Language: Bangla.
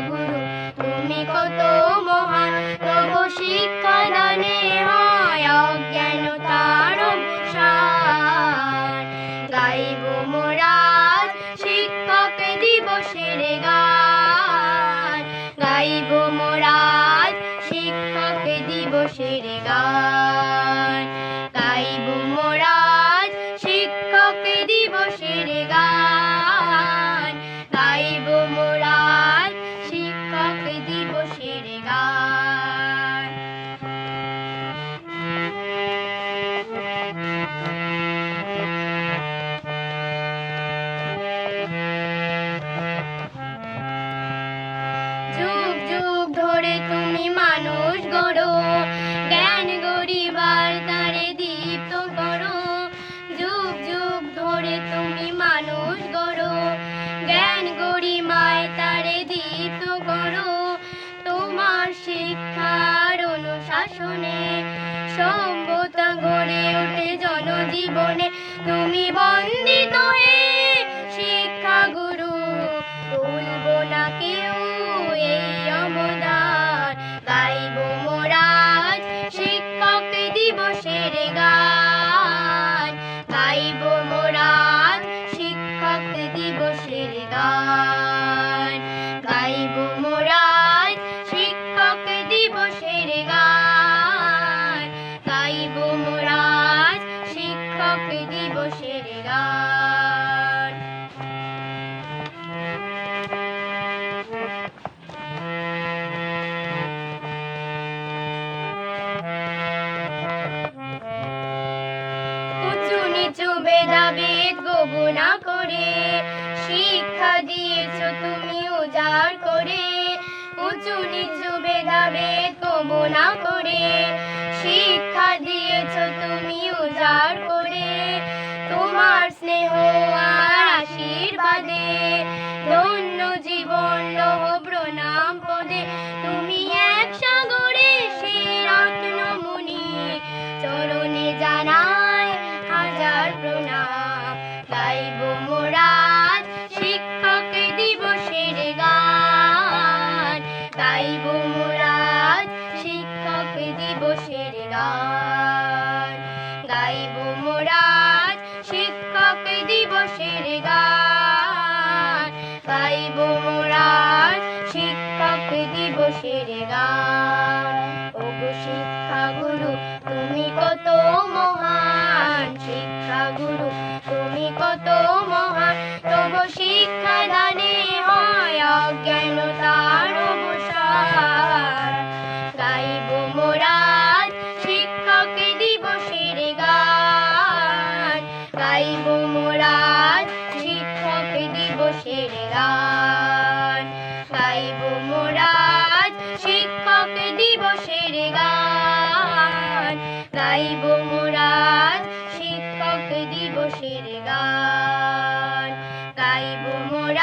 গুরু তুমি কত মহান, তব শিক্ষা দানে হয় অজ্ঞানতার অবসান। গাইব মোরা শিক্ষক দিবসের গান, গাইব মোরা শিক্ষক দিবসের গান, গাইব মোরা শিক্ষক দিবসের গান, গাইব মোরা শিক্ষক দিবসের গান। যুগ যুগ ধরে তুমি মানুষ গড়ো, জ্ঞান গরিবার তারে দীপ্ত করো। যুগ যুগ ধরে তুমি মানুষ গড়ো, জ্ঞান গরিমায় তারে দীপ্ত করো। তোমার শিক্ষার অনুশাসনে সভ্যতা গড়ে ওঠে জনজীবনে। তুমি বন্দিত হে শিক্ষা গুরু, ভুলব না কেউ এই অবদান। গাইব মোরা শিক্ষক দিবসের গান, গাইব মোরা শিক্ষক দিবসের গান, গাইব মোরা শিক্ষক দিবসের গান, গাইব মোরা শিক্ষক দিবসের গান। উঁচু নিচু ভেদাভেদ গবু না করে শিক্ষা দিয়েছ তুমি উজাড় করে। উঁচু নিচু ভেদাভেদ গবু না করে শিক্ষা দিয়েছ তুমি উজাড় করে। তোমার স্নেহ আর আশীর্বাদে ধন্য জীবন লহ প্রণাম পদে। তুমি এক সাগরে সে রত্নমণি, চরণে জানাই হাজার প্রণাম। গাইব মোরা শিক্ষক দিবসের গান, গাইব মোরা শিক্ষক দিবসের গান, গাইব মোরা শিক্ষক দিবসের গান, গাইব মোরা শিক্ষক দিবসের গান।